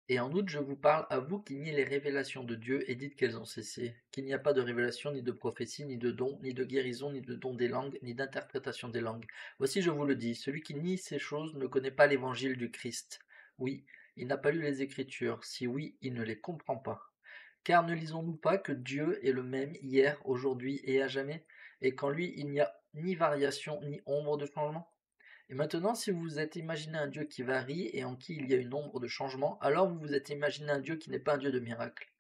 Et en outre, je vous parle à vous qui niez les révélations de Dieu et dites qu'elles ont cessé, qu'il n'y a pas de révélation, ni de prophétie, ni de don, ni de guérison, ni de don des langues, ni d'interprétation des langues. Voici, je vous le dis, celui qui nie ces choses ne connaît pas l'évangile du Christ. Oui, il n'a pas lu les Écritures, si oui, il ne les comprend pas. Car ne lisons-nous pas que Dieu est le même hier, aujourd'hui et à jamais, et qu'en lui il n'y a ni variation, ni ombre de changement? Et maintenant, si vous vous êtes imaginé un Dieu qui varie et en qui il y a une ombre de changement, alors vous vous êtes imaginé un Dieu qui n'est pas un Dieu de miracle.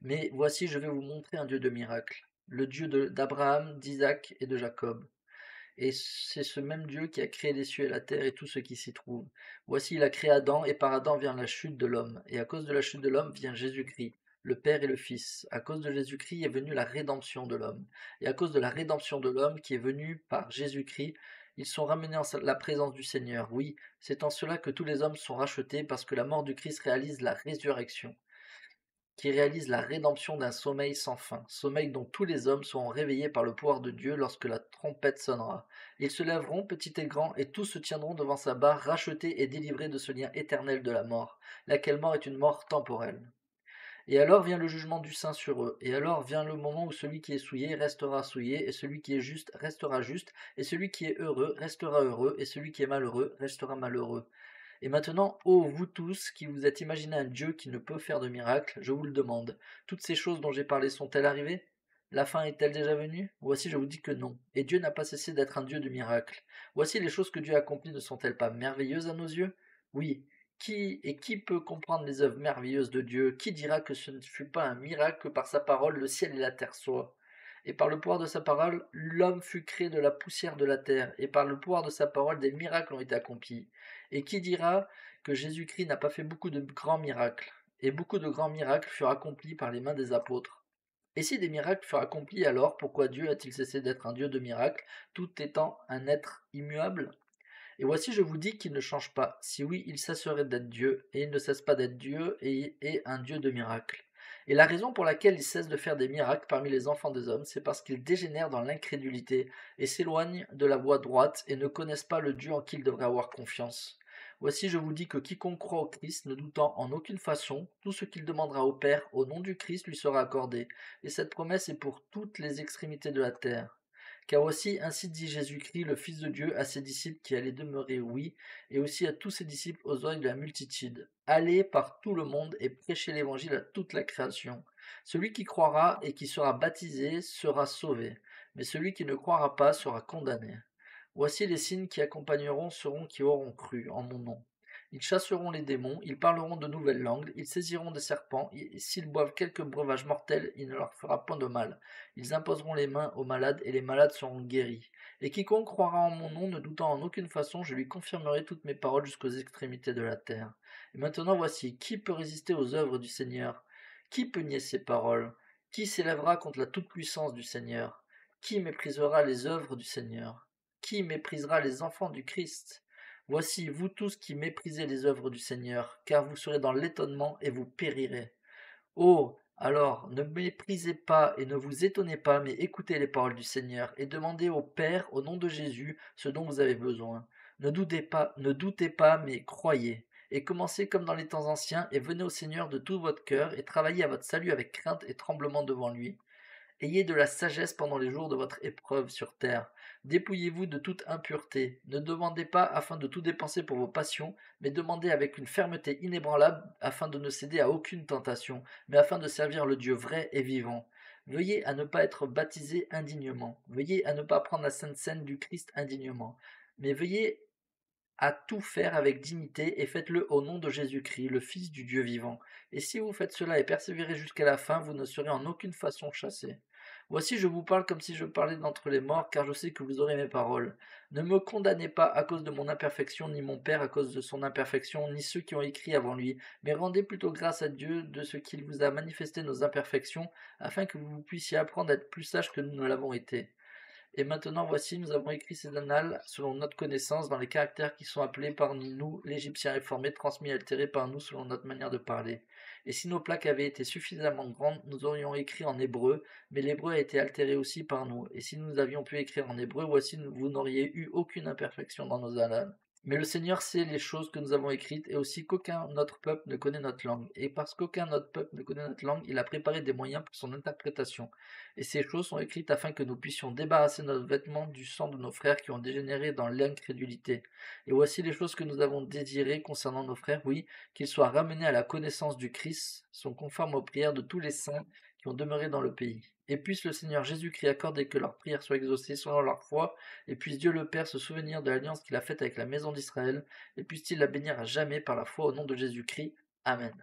Mais voici, je vais vous montrer un Dieu de miracle, le Dieu d'Abraham, d'Isaac et de Jacob. Et c'est ce même Dieu qui a créé les cieux et la terre et tout ce qui s'y trouve. Voici, il a créé Adam, et par Adam vient la chute de l'homme. Et à cause de la chute de l'homme vient Jésus-Christ, le Père et le Fils. À cause de Jésus-Christ est venue la rédemption de l'homme. Et à cause de la rédemption de l'homme qui est venue par Jésus-Christ, ils sont ramenés en la présence du Seigneur. Oui, c'est en cela que tous les hommes sont rachetés, parce que la mort du Christ réalise la résurrection, qui réalise la rédemption d'un sommeil sans fin, sommeil dont tous les hommes seront réveillés par le pouvoir de Dieu lorsque la trompette sonnera. Ils se lèveront, petits et grands, et tous se tiendront devant sa barre, rachetés et délivrés de ce lien éternel de la mort, laquelle mort est une mort temporelle. Et alors vient le jugement du saint sur eux, et alors vient le moment où celui qui est souillé restera souillé, et celui qui est juste restera juste, et celui qui est heureux restera heureux, et celui qui est malheureux restera malheureux. Et maintenant, ô vous tous qui vous êtes imaginé un Dieu qui ne peut faire de miracle, je vous le demande, toutes ces choses dont j'ai parlé sont-elles arrivées? La fin est-elle déjà venue? Voici, je vous dis que non. Et Dieu n'a pas cessé d'être un Dieu de miracles. Voici, les choses que Dieu a accomplies ne sont-elles pas merveilleuses à nos yeux? Oui. Qui peut comprendre les œuvres merveilleuses de Dieu? Qui dira que ce ne fut pas un miracle que par sa parole le ciel et la terre soient? Et par le pouvoir de sa parole, l'homme fut créé de la poussière de la terre, et par le pouvoir de sa parole, des miracles ont été accomplis. Et qui dira que Jésus-Christ n'a pas fait beaucoup de grands miracles? Et beaucoup de grands miracles furent accomplis par les mains des apôtres. Et si des miracles furent accomplis, alors pourquoi Dieu a-t-il cessé d'être un Dieu de miracles, tout étant un être immuable? Et voici, je vous dis qu'il ne change pas. Si oui, il cesserait d'être Dieu, et il ne cesse pas d'être Dieu, et est un Dieu de miracles. Et la raison pour laquelle il cesse de faire des miracles parmi les enfants des hommes, c'est parce qu'ils dégénèrent dans l'incrédulité, et s'éloignent de la voie droite, et ne connaissent pas le Dieu en qui ils devraient avoir confiance. Voici, je vous dis que quiconque croit au Christ, ne doutant en aucune façon, tout ce qu'il demandera au Père au nom du Christ lui sera accordé. Et cette promesse est pour toutes les extrémités de la terre. Car aussi, ainsi dit Jésus-Christ, le Fils de Dieu, à ses disciples qui allaient demeurer, oui, et aussi à tous ses disciples aux oreilles de la multitude. Allez par tout le monde et prêchez l'évangile à toute la création. Celui qui croira et qui sera baptisé sera sauvé, mais celui qui ne croira pas sera condamné. Voici les signes qui accompagneront ceux qui auront cru en mon nom. Ils chasseront les démons, ils parleront de nouvelles langues, ils saisiront des serpents, et s'ils boivent quelque breuvage mortel, il ne leur fera point de mal. Ils imposeront les mains aux malades, et les malades seront guéris. Et quiconque croira en mon nom, ne doutant en aucune façon, je lui confirmerai toutes mes paroles jusqu'aux extrémités de la terre. Et maintenant voici, qui peut résister aux œuvres du Seigneur? Qui peut nier ses paroles? Qui s'élèvera contre la toute-puissance du Seigneur? Qui méprisera les œuvres du Seigneur? Qui méprisera les enfants du Christ? Voici, vous tous qui méprisez les œuvres du Seigneur, car vous serez dans l'étonnement et vous périrez. Oh, alors, ne méprisez pas et ne vous étonnez pas, mais écoutez les paroles du Seigneur et demandez au Père, au nom de Jésus, ce dont vous avez besoin. Ne doutez pas, mais croyez. Et commencez comme dans les temps anciens, et venez au Seigneur de tout votre cœur, et travaillez à votre salut avec crainte et tremblement devant lui. Ayez de la sagesse pendant les jours de votre épreuve sur terre. Dépouillez-vous de toute impureté. Ne demandez pas afin de tout dépenser pour vos passions, mais demandez avec une fermeté inébranlable afin de ne céder à aucune tentation, mais afin de servir le Dieu vrai et vivant. Veuillez à ne pas être baptisé indignement. Veuillez à ne pas prendre la sainte scène du Christ indignement. Mais veuillez à tout faire avec dignité et faites-le au nom de Jésus-Christ, le Fils du Dieu vivant. Et si vous faites cela et persévérez jusqu'à la fin, vous ne serez en aucune façon chassés. Voici, je vous parle comme si je parlais d'entre les morts, car je sais que vous aurez mes paroles. Ne me condamnez pas à cause de mon imperfection, ni mon Père à cause de son imperfection, ni ceux qui ont écrit avant lui, mais rendez plutôt grâce à Dieu de ce qu'il vous a manifesté nos imperfections, afin que vous puissiez apprendre à être plus sages que nous ne l'avons été. Et maintenant, voici, nous avons écrit ces annales selon notre connaissance, dans les caractères qui sont appelés par nous, l'Égyptien réformé, transmis et altérés par nous selon notre manière de parler. Et si nos plaques avaient été suffisamment grandes, nous aurions écrit en hébreu, mais l'hébreu a été altéré aussi par nous. Et si nous avions pu écrire en hébreu, voici, vous n'auriez eu aucune imperfection dans nos annales. Mais le Seigneur sait les choses que nous avons écrites et aussi qu'aucun autre peuple ne connaît notre langue. Et parce qu'aucun autre peuple ne connaît notre langue, il a préparé des moyens pour son interprétation. Et ces choses sont écrites afin que nous puissions débarrasser nos vêtements du sang de nos frères qui ont dégénéré dans l'incrédulité. Et voici les choses que nous avons désirées concernant nos frères, oui, qu'ils soient ramenés à la connaissance du Christ, sont conformes aux prières de tous les saints qui ont demeuré dans le pays. Et puisse le Seigneur Jésus-Christ accorder que leurs prières soient exaucées selon leur foi, et puisse Dieu le Père se souvenir de l'alliance qu'il a faite avec la maison d'Israël, et puisse-t-il la bénir à jamais par la foi au nom de Jésus-Christ. Amen.